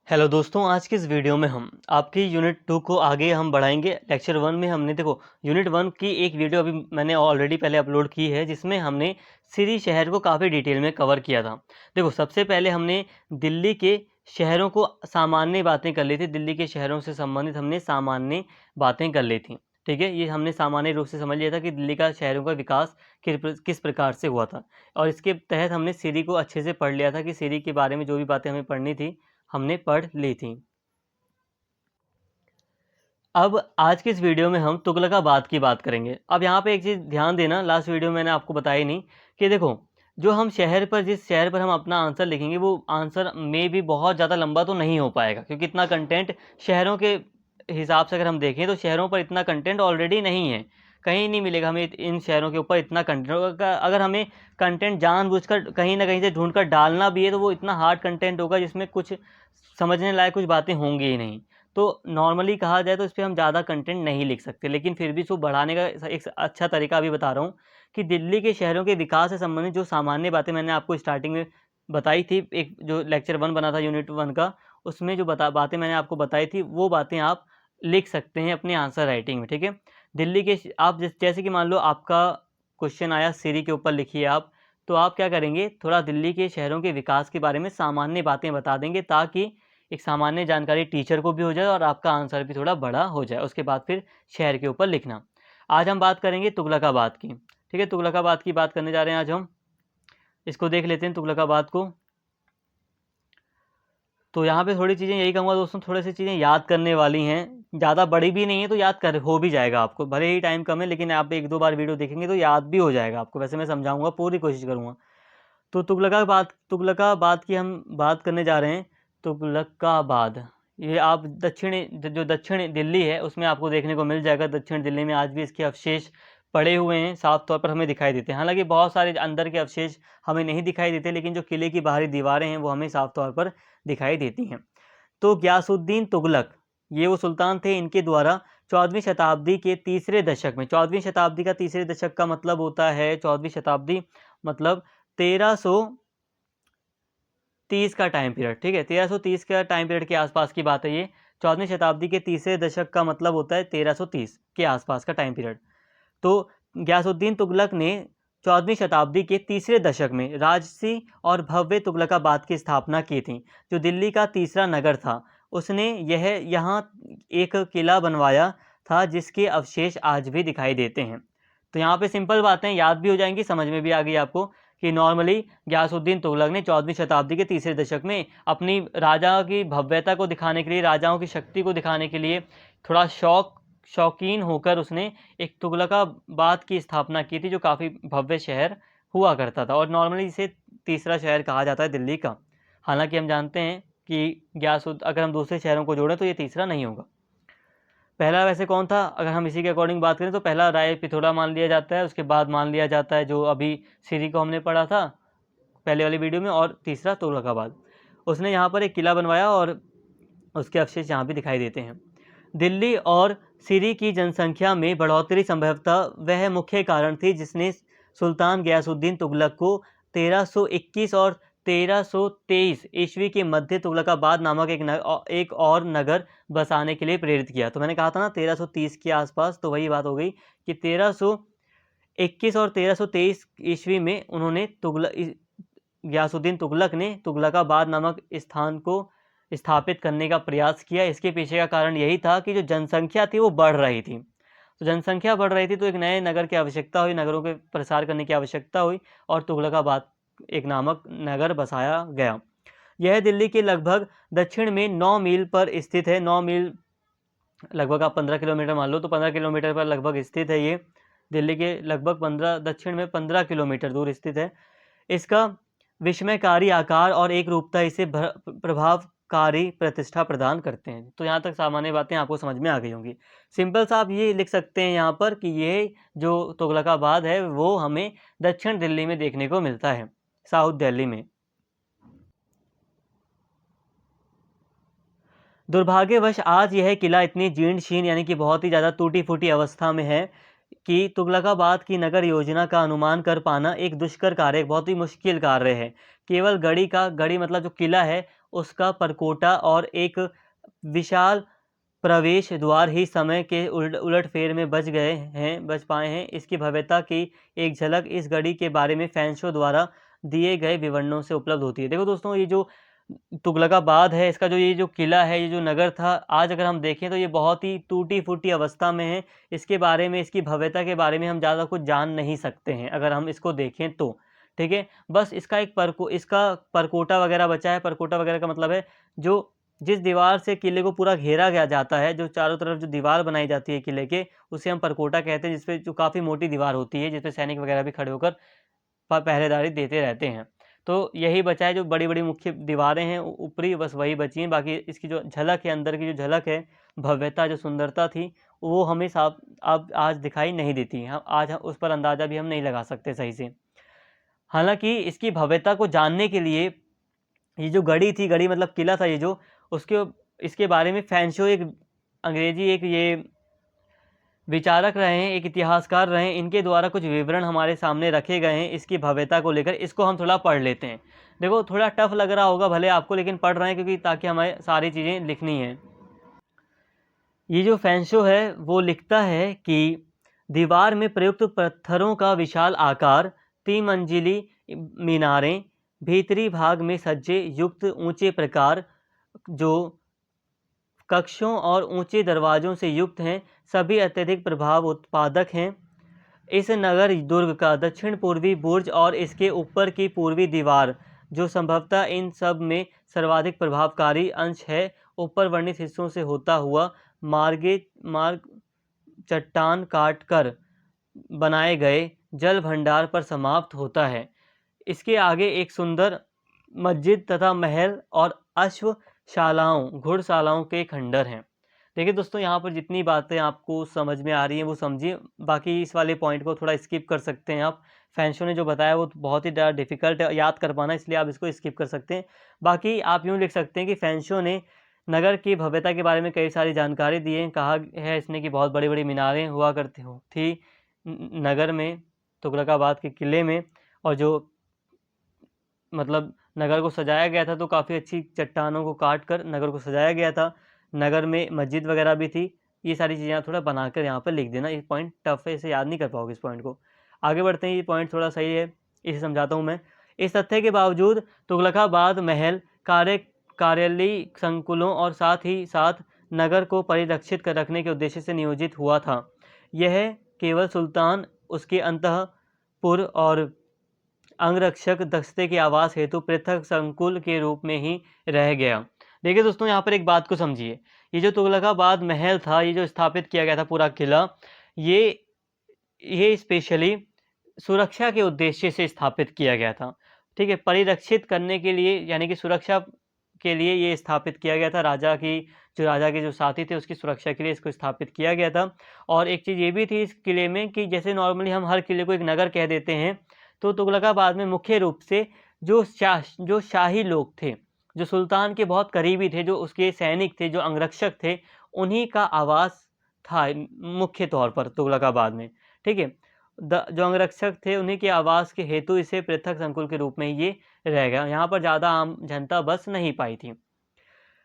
Hello दोस्तों, आज की इस वीडियो में हम आपकी यूनिट 2 को आगे हम बढ़ाएंगे। लेक्चर 1 में हमने देखो यूनिट 1 की एक वीडियो अभी मैंने ऑलरेडी पहले अपलोड की है, जिसमें हमने सिरी शहर को काफ़ी डिटेल में कवर किया था। देखो, सबसे पहले हमने दिल्ली के शहरों को सामान्य बातें कर ली थी। दिल्ली के शहरों से संबंधित हमने सामान्य बातें कर ली थी। ठीक है, ये हमने सामान्य रूप से समझ लिया था कि दिल्ली का शहरों का विकास किस प्रकार से हुआ था, और इसके तहत हमने सिरी को अच्छे से पढ़ लिया था कि सिरी के बारे में जो भी बातें हमें पढ़नी थी हमने पढ़ ली थी। अब आज की इस वीडियो में हम तुगलकाबाद की बात करेंगे। अब यहाँ पे एक चीज़ ध्यान देना, लास्ट वीडियो में मैंने आपको बताई नहीं कि देखो, जो हम जिस शहर पर हम अपना आंसर लिखेंगे वो आंसर में भी बहुत ज़्यादा लंबा तो नहीं हो पाएगा, क्योंकि इतना कंटेंट शहरों के हिसाब से अगर हम देखें तो शहरों पर इतना कंटेंट ऑलरेडी नहीं है, कहीं नहीं मिलेगा हमें इन शहरों के ऊपर इतना कंटेंट। अगर हमें कंटेंट जानबूझकर कहीं ना कहीं से ढूंढ कर डालना भी है तो वो इतना हार्ड कंटेंट होगा जिसमें कुछ समझने लायक कुछ बातें होंगी ही नहीं। तो नॉर्मली कहा जाए तो इस पे हम ज़्यादा कंटेंट नहीं लिख सकते, लेकिन फिर भी इसको बढ़ाने का एक अच्छा तरीका अभी बता रहा हूँ कि दिल्ली के शहरों के विकास से संबंधित जो सामान्य बातें मैंने आपको स्टार्टिंग में बताई थी, एक जो लेक्चर 1 बना था यूनिट 1 का, उसमें जो बातें मैंने आपको बताई थी वो बातें आप लिख सकते हैं अपने आंसर राइटिंग में। ठीक है, दिल्ली के आप जैसे कि मान लो आपका क्वेश्चन आया सिरी के ऊपर लिखिए आप, तो आप क्या करेंगे, थोड़ा दिल्ली के शहरों के विकास के बारे में सामान्य बातें बता देंगे, ताकि एक सामान्य जानकारी टीचर को भी हो जाए और आपका आंसर भी थोड़ा बड़ा हो जाए। उसके बाद फिर शहर के ऊपर लिखना। आज हम बात करेंगे तुगलकाबाद की। ठीक है, तुगलकाबाद की बात करने जा रहे हैं आज हम। इसको देख लेते हैं तुगलकाबाद को। तो यहाँ पे थोड़ी चीज़ें यही कहूँगा दोस्तों, थोड़ी सी चीज़ें याद करने वाली हैं, ज़्यादा बड़ी भी नहीं है तो याद कर हो भी जाएगा आपको, भले ही टाइम कम है, लेकिन आप एक दो बार वीडियो देखेंगे तो याद भी हो जाएगा आपको। वैसे मैं समझाऊंगा, पूरी कोशिश करूँगा। तो तुगलकाबाद की हम बात करने जा रहे हैं। तुगलकाबाद, ये आप दक्षिण दिल्ली है उसमें आपको देखने को मिल जाएगा। दक्षिण दिल्ली में आज भी इसके अवशेष पड़े हुए हैं, साफ तौर पर हमें दिखाई देते हैं। हालांकि बहुत सारे अंदर के अवशेष हमें नहीं दिखाई देते, लेकिन जो किले की बाहरी दीवारें हैं वो हमें साफ तौर पर दिखाई देती हैं। तो गयासुद्दीन तुगलक, ये वो सुल्तान थे, इनके द्वारा 14वीं शताब्दी के तीसरे दशक में, 14वीं शताब्दी का तीसरे दशक का मतलब होता है 14वीं शताब्दी मतलब 1330 का टाइम पीरियड। ठीक है, 1330 का टाइम पीरियड के आसपास की बात है ये। 14वीं शताब्दी के तीसरे दशक का मतलब होता है 1330 के आसपास का टाइम पीरियड। तो गयासुद्दीन तुगलक ने 14वीं शताब्दी के तीसरे दशक में राजसी और भव्य तुगलकाबाद की स्थापना की थी, जो दिल्ली का तीसरा नगर था। उसने यहाँ एक किला बनवाया था जिसके अवशेष आज भी दिखाई देते हैं। तो यहाँ पे सिंपल बातें याद भी हो जाएंगी, समझ में भी आ गई आपको कि नॉर्मली गयासुद्दीन तुगलक ने 14वीं शताब्दी के तीसरे दशक में अपनी राजा की भव्यता को दिखाने के लिए, राजाओं की शक्ति को दिखाने के लिए, थोड़ा शौकीन होकर उसने एक तुगलकाबाद की स्थापना की थी, जो काफ़ी भव्य शहर हुआ करता था, और नॉर्मली इसे तीसरा शहर कहा जाता है दिल्ली का। हालांकि हम जानते हैं कि अगर हम दूसरे शहरों को जोड़ें तो ये तीसरा नहीं होगा। पहला वैसे कौन था, अगर हम इसी के अकॉर्डिंग बात करें तो पहला राय पिथौरा मान लिया जाता है, उसके बाद मान लिया जाता है जो अभी सिरी को हमने पढ़ा था पहले वाली वीडियो में, और तीसरा तुगलकाबाद। उसने यहाँ पर एक किला बनवाया और उसके अवशेष यहाँ भी दिखाई देते हैं। दिल्ली और सिरी की जनसंख्या में बढ़ोतरी संभवतः वह मुख्य कारण थी जिसने सुल्तान गयासुद्दीन तुगलक को 1321 और 1323 ईस्वी के मध्य तुगलकाबाद नामक एक और नगर बसाने के लिए प्रेरित किया। तो मैंने कहा था ना 1330 के आसपास, तो वही बात हो गई कि 1321 और 1323 ईस्वी में उन्होंने गयासुद्दीन तुगलक ने तुगलकाबाद नामक स्थान को स्थापित करने का प्रयास किया। इसके पीछे का कारण यही था कि जो जनसंख्या थी वो बढ़ रही थी, तो जनसंख्या बढ़ रही थी तो एक नए नगर की आवश्यकता हुई, नगरों के प्रसार करने की आवश्यकता हुई, और तुगलकाबाद एक नामक नगर बसाया गया। यह दिल्ली के लगभग दक्षिण में 9 मील पर स्थित है। 9 मील लगभग आप 15 किलोमीटर मान लो, तो 15 किलोमीटर पर लगभग स्थित है ये। दिल्ली के लगभग 15 दक्षिण में 15 किलोमीटर दूर स्थित है। इसका विस्मयकारी आकार और एक रूपता इसे प्रभावकारी प्रतिष्ठा प्रदान करते हैं। तो यहाँ तक सामान्य बातें आपको समझ में आ गई होंगी। सिंपल सा आप ये लिख सकते हैं यहाँ पर कि ये जो तुगलकाबाद है वो हमें दक्षिण दिल्ली में देखने को मिलता है, साउथ दिल्ली में। दुर्भाग्यवश आज यह किला इतनी जीर्ण शीर्ण यानी कि बहुत ही ज़्यादा टूटी फूटी अवस्था में है कि तुगलकाबाद की नगर योजना का अनुमान कर पाना एक दुष्कर कार्य, बहुत ही मुश्किल कार्य है। केवल गढ़ी मतलब जो किला है उसका परकोटा और एक विशाल प्रवेश द्वार ही समय के उलटफेर में बच पाए हैं। इसकी भव्यता की एक झलक इस गढ़ी के बारे में फैंसों द्वारा दिए गए विवरणों से उपलब्ध होती है। देखो दोस्तों, ये जो तुगलकाबाद है, इसका जो ये जो किला है, ये जो नगर था, आज अगर हम देखें तो ये बहुत ही टूटी फूटी अवस्था में है। इसके बारे में, इसकी भव्यता के बारे में हम ज़्यादा कुछ जान नहीं सकते हैं अगर हम इसको देखें तो। ठीक है, बस इसका इसका परकोटा वगैरह बचा है। परकोटा वगैरह का मतलब है जो जिस दीवार से किले को पूरा घेरा गया जाता है, जो चारों तरफ जो दीवार बनाई जाती है किले के, उसे हम परकोटा कहते हैं, जिसपे जो काफ़ी मोटी दीवार होती है, जिसपे सैनिक वगैरह भी खड़े होकर पहरेदारी देते रहते हैं। तो यही बचा है, जो बड़ी बड़ी मुख्य दीवारें हैं ऊपरी, बस वही बची हैं। बाकी इसकी जो झलक है, अंदर की जो झलक है, भव्यता, जो सुंदरता थी, वो हमें साफ अब आज दिखाई नहीं देती। हम आज उस पर अंदाज़ा भी हम नहीं लगा सकते सही से। हालांकि इसकी भव्यता को जानने के लिए ये जो गढ़ी थी, गढ़ी मतलब किला था ये जो, उसके इसके बारे में फैंशो एक अंग्रेजी एक ये विचारक रहे हैं, एक इतिहासकार रहे हैं, इनके द्वारा कुछ विवरण हमारे सामने रखे गए हैं इसकी भव्यता को लेकर। इसको हम थोड़ा पढ़ लेते हैं। देखो, थोड़ा टफ लग रहा होगा भले आपको, लेकिन पढ़ रहे हैं क्योंकि ताकि हमें सारी चीज़ें लिखनी हैं। ये जो फैंशो है वो लिखता है कि दीवार में प्रयुक्त पत्थरों का विशाल आकार, 3 मंजिली मीनारें, भीतरी भाग में सज्जे युक्त ऊंचे प्रकार जो कक्षों और ऊंचे दरवाजों से युक्त हैं, सभी अत्यधिक प्रभाव उत्पादक हैं। इस नगर दुर्ग का दक्षिण पूर्वी बुर्ज और इसके ऊपर की पूर्वी दीवार, जो संभवतः इन सब में सर्वाधिक प्रभावकारी अंश है, ऊपर वर्णित हिस्सों से होता हुआ मार्ग चट्टान काटकर बनाए गए जल भंडार पर समाप्त होता है। इसके आगे एक सुंदर मस्जिद तथा महल और अश्वशालाओं, घुड़शालाओं के खंडर हैं। देखिए दोस्तों, यहाँ पर जितनी बातें आपको समझ में आ रही हैं वो समझिए, बाकी इस वाले पॉइंट को थोड़ा स्किप कर सकते हैं आप। फैंशो ने जो बताया वो बहुत ही ज़्यादा डिफिकल्ट है याद कर पाना, इसलिए आप इसको स्किप कर सकते हैं। बाकी आप यूँ लिख सकते हैं कि फैंशो ने नगर की भव्यता के बारे में कई सारी जानकारी दी है। कहा है इसने कि बहुत बड़ी बड़ी मीनारें हुआ करती थी नगर में, तुगलकाबाद के किले में, और जो मतलब नगर को सजाया गया था तो काफ़ी अच्छी चट्टानों को काट कर नगर को सजाया गया था। नगर में मस्जिद वगैरह भी थी। ये सारी चीज़ें आप थोड़ा बनाकर यहाँ पर लिख देना। ये पॉइंट टफ है, इसे याद नहीं कर पाओगे इस पॉइंट को। आगे बढ़ते हैं, ये पॉइंट थोड़ा सही है, इसे समझाता हूँ मैं। इस तथ्य के बावजूद तुगलकाबाद महल कार्यालयी संकुलों और साथ ही साथ नगर को परिरक्षित कर रखने के उद्देश्य से नियोजित हुआ था। यह केवल सुल्तान, उसके अंतःपुर और अंगरक्षक दस्ते के आवास हेतु पृथक संकुल के रूप में ही रह गया। देखिए दोस्तों, यहाँ पर एक बात को समझिए। ये जो तुगलकाबाद महल था, ये जो स्थापित किया गया था पूरा किला, ये स्पेशली सुरक्षा के उद्देश्य से स्थापित किया गया था। ठीक है, परिरक्षित करने के लिए, यानी कि सुरक्षा के लिए ये स्थापित किया गया था। राजा के जो साथी थे उसकी सुरक्षा के लिए इसको स्थापित किया गया था। और एक चीज़ ये भी थी इस किले में कि जैसे नॉर्मली हम हर किले को एक नगर कह देते हैं, तो तुगलकाबाद में मुख्य रूप से जो शाही लोग थे, जो सुल्तान के बहुत करीबी थे, जो उसके सैनिक थे, जो अंगरक्षक थे, उन्हीं का आवास था मुख्य तौर पर तुगलकाबाद में। ठीक है, जो अंगरक्षक थे उन्हीं के आवास के हेतु इसे पृथक संकुल के रूप में ये रह गया। यहाँ पर ज़्यादा आम जनता बस नहीं पाई थी।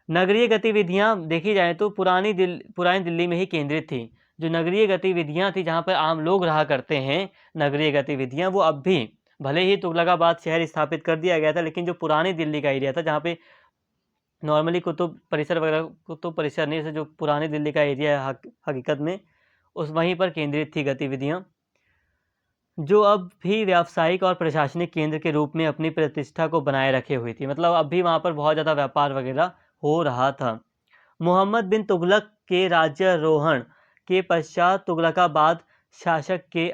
नगरीय गतिविधियाँ देखी जाए तो पुरानी दिल्ली में ही केंद्रित थी। जो नगरीय गतिविधियाँ थी, जहाँ पर आम लोग रहा करते हैं, नगरीय गतिविधियाँ, वो अब भी, भले ही तुगलकाबाद शहर स्थापित कर दिया गया था, लेकिन जो पुरानी दिल्ली का एरिया था, जहाँ पे नॉर्मली कुतुब परिसर नहीं, से जो पुरानी दिल्ली का एरिया है हकीकत में, उस वहीं पर केंद्रित थी गतिविधियाँ, जो अब भी व्यावसायिक और प्रशासनिक केंद्र के रूप में अपनी प्रतिष्ठा को बनाए रखे हुई थी। मतलब अब भी वहाँ पर बहुत ज़्यादा व्यापार वगैरह हो रहा था। मोहम्मद बिन तुगलक के राज्यारोहण के पश्चात तुगलकाबाद शासक के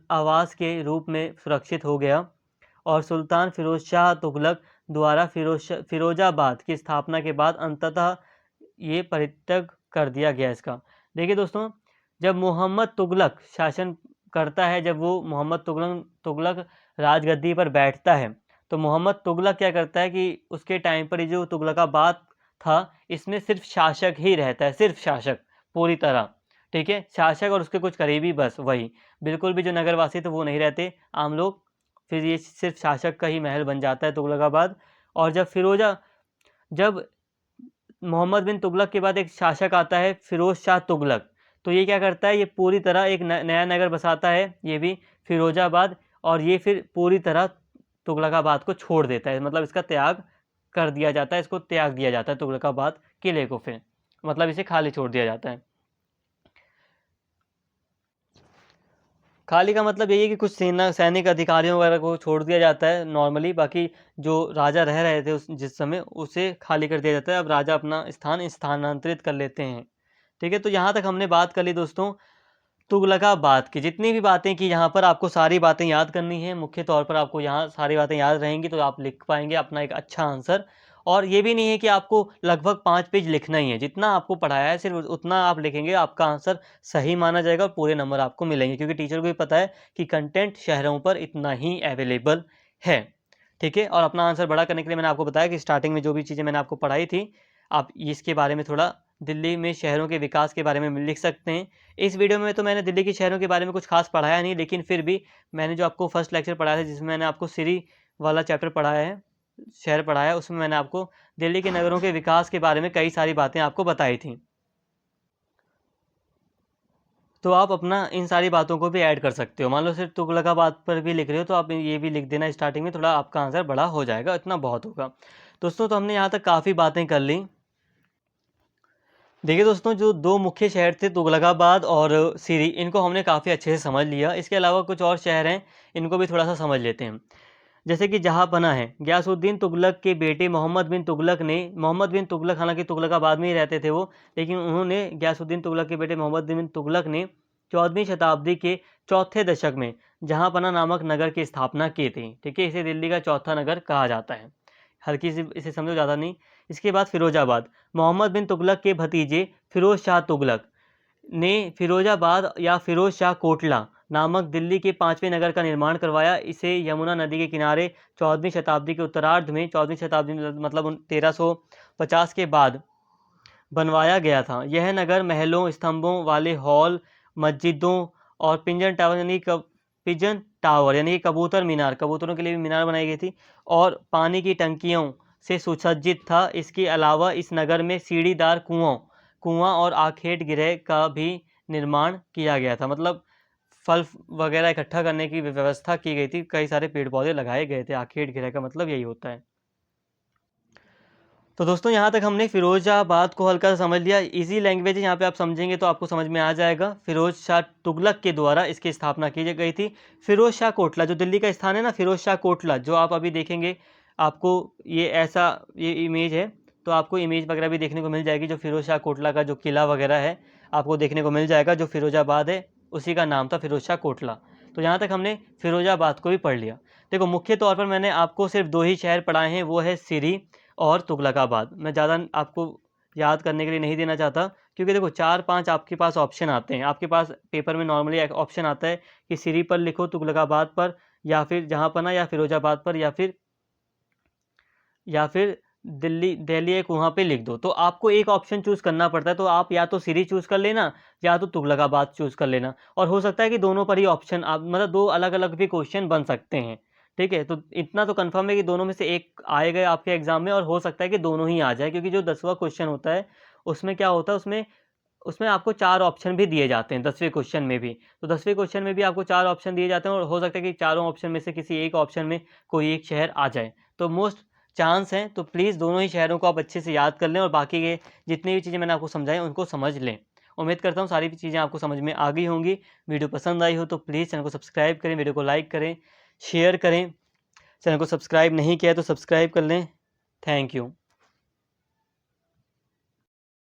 आवास के रूप में सुरक्षित हो गया और सुल्तान फिरोज शाह तुगलक द्वारा फिरोजाबाद की स्थापना के बाद अंततः ये परित्यक्त कर दिया गया इसका। देखिए दोस्तों, जब मोहम्मद तुगलक शासन करता है, जब वो मोहम्मद तुगलक राजगद्दी पर बैठता है, तो मोहम्मद तुगलक क्या करता है कि उसके टाइम पर जो तुगलकाबाद था, इसमें सिर्फ शासक ही रहता है, सिर्फ शासक पूरी तरह। ठीक है, शासक और उसके कुछ करीबी, बस वही, बिल्कुल भी जो नगरवासी थे वो नहीं रहते, आम लोग। फिर ये सिर्फ शासक का ही महल बन जाता है तुगलकाबाद। और जब जब मोहम्मद बिन तुगलक के बाद एक शासक आता है फिरोज शाह तुगलक, तो ये क्या करता है, ये पूरी तरह एक नया नगर बसाता है, ये भी फिरोजाबाद, और ये फिर पूरी तरह तुगलकाबाद को छोड़ देता है, मतलब इसका त्याग कर दिया जाता है, इसको त्याग दिया जाता है तुगलकाबाद किले को, फिर मतलब इसे खाली छोड़ दिया जाता है। खाली का मतलब यही है कि कुछ सैनिक अधिकारियों वगैरह को छोड़ दिया जाता है नॉर्मली, बाकी जो राजा रह रहे थे उस जिस समय उसे खाली कर दिया जाता है, अब राजा अपना स्थान स्थानांतरित कर लेते हैं। ठीक है, तो यहाँ तक हमने बात कर ली दोस्तों तुगलकाबाद की। जितनी भी बातें की यहाँ पर आपको सारी बातें याद करनी है, मुख्य तौर पर आपको यहाँ सारी बातें याद रहेंगी तो आप लिख पाएंगे अपना एक अच्छा आंसर। और ये भी नहीं है कि आपको लगभग 5 पेज लिखना ही है, जितना आपको पढ़ाया है सिर्फ उतना आप लिखेंगे, आपका आंसर सही माना जाएगा और पूरे नंबर आपको मिलेंगे, क्योंकि टीचर को भी पता है कि कंटेंट शहरों पर इतना ही अवेलेबल है। ठीक है, और अपना आंसर बड़ा करने के लिए मैंने आपको बताया कि स्टार्टिंग में जो भी चीज़ें मैंने आपको पढ़ाई थी, आप इसके बारे में थोड़ा दिल्ली में शहरों के विकास के बारे में लिख सकते हैं। इस वीडियो में तो मैंने दिल्ली के शहरों के बारे में कुछ खास पढ़ाया नहीं, लेकिन फिर भी मैंने जो आपको फर्स्ट लेक्चर पढ़ाया था जिसमें मैंने आपको सिरी वाला चैप्टर पढ़ाया है, शहर पढ़ाया, उसमें मैंने आपको दिल्ली के नगरों के विकास के बारे में कई सारी बातें आपको बताई थी। तो आप अपना इन सारी बातों को भी ऐड कर सकते हो। मान लो सिर्फ तुगलकाबाद पर भी लिख रहे हो तो आप ये भी लिख देना स्टार्टिंग में, थोड़ा आपका आंसर बड़ा हो जाएगा, इतना बहुत होगा। दोस्तों तो हमने यहाँ तक काफ़ी बातें कर ली। देखिए दोस्तों, जो दो मुख्य शहर थे तुगलकाबाद और सिरी, इनको हमने काफ़ी अच्छे से समझ लिया। इसके अलावा कुछ और शहर हैं, इनको भी थोड़ा सा समझ लेते हैं। जैसे कि जहाँपना है, गयासुद्दीन तुगलक के बेटे मोहम्मद बिन तुगलक हालांकि तुगलकाबाद में ही रहते थे वो, लेकिन उन्होंने गयासुद्दीन तुगलक के बेटे मोहम्मद बिन तुगलक ने 14वीं शताब्दी के चौथे दशक में जहाँपना नामक नगर की स्थापना की थी। ठीक है, इसे दिल्ली का चौथा नगर कहा जाता है। हल्की सी इसे समझो, ज़्यादा नहीं। इसके बाद फिरोजाबाद, मोहम्मद बिन तुगलक के भतीजे फिरोज शाह तुगलक ने फिरोजाबाद या फिरोज शाह कोटला नामक दिल्ली के 5वें नगर का निर्माण करवाया। इसे यमुना नदी के किनारे 14वीं शताब्दी के उत्तरार्ध में, 14वीं शताब्दी मतलब 1350 के बाद बनवाया गया था। यह नगर महलों, स्तंभों वाले हॉल, मस्जिदों और पिजन टावर यानी कि कबूतर मीनार, कबूतरों के लिए भी मीनार बनाई गई थी, और पानी की टंकियों से सुसज्जित था। इसके अलावा इस नगर में सीढ़ीदार कुआं और आखेट गृह का भी निर्माण किया गया था, मतलब फल वगैरह इकट्ठा करने की व्यवस्था की गई थी, कई सारे पेड़ पौधे लगाए गए थे। आखेट गृह का मतलब यही होता है। तो दोस्तों यहाँ तक हमने फिरोजाबाद को हल्का सा समझ लिया। इजी लैंग्वेज है, यहाँ पे आप समझेंगे तो आपको समझ में आ जाएगा। फिरोज शाह तुगलक के द्वारा इसकी स्थापना की गई थी। फिरोज शाह कोटला, जो दिल्ली का स्थान है ना, फिरोज शाह कोटला, जो आप अभी देखेंगे, आपको ये इमेज है, तो आपको इमेज वगैरह भी देखने को मिल जाएगी। जो फिरोज शाह कोटला का जो किला वगैरह है आपको देखने को मिल जाएगा। जो फिरोजाबाद है उसी का नाम था फिरोज शाह कोटला। तो यहाँ तक हमने फिरोजाबाद को भी पढ़ लिया। देखो, मुख्य तौर पर मैंने आपको सिर्फ 2 ही शहर पढ़ाए हैं, वो है सिरी और तुगलकाबाद। मैं ज़्यादा आपको याद करने के लिए नहीं देना चाहता, क्योंकि देखो 4-5 आपके पास ऑप्शन आते हैं। आपके पास पेपर में नॉर्मली एक ऑप्शन आता है कि सिरी पर लिखो, तुगलकाबाद पर, या फिर जहाँपना या फिरोजाबाद पर, या फिर दिल्ली एक वहाँ पे लिख दो। तो आपको एक ऑप्शन चूज़ करना पड़ता है, तो आप या तो सिरी चूज़ कर लेना या तो तुगलकाबाद चूज़ कर लेना, और हो सकता है कि दोनों पर ही ऑप्शन आप मतलब 2 अलग-अलग भी क्वेश्चन बन सकते हैं। ठीक है, तो इतना तो कंफर्म है कि दोनों में से एक आएगा आपके एग्जाम में, और हो सकता है कि दोनों ही आ जाए, क्योंकि जो 10वां क्वेश्चन होता है उसमें क्या होता है, उसमें उसमें आपको 4 ऑप्शन भी दिए जाते हैं 10वें क्वेश्चन में भी। तो 10वें क्वेश्चन में भी आपको 4 ऑप्शन दिए जाते हैं, और हो सकता है कि चारों ऑप्शन में से किसी एक ऑप्शन में कोई एक शहर आ जाए। तो मोस्ट चांस है, तो प्लीज़ दोनों ही शहरों को आप अच्छे से याद कर लें, और बाकी के जितनी भी चीज़ें मैंने आपको समझाई उनको समझ लें। उम्मीद करता हूँ सारी चीज़ें आपको समझ में आ गई होंगी। वीडियो पसंद आई हो तो प्लीज़ चैनल को सब्सक्राइब करें, वीडियो को लाइक करें, शेयर करें। चैनल को सब्सक्राइब नहीं किया है तो सब्सक्राइब कर लें। Thank you.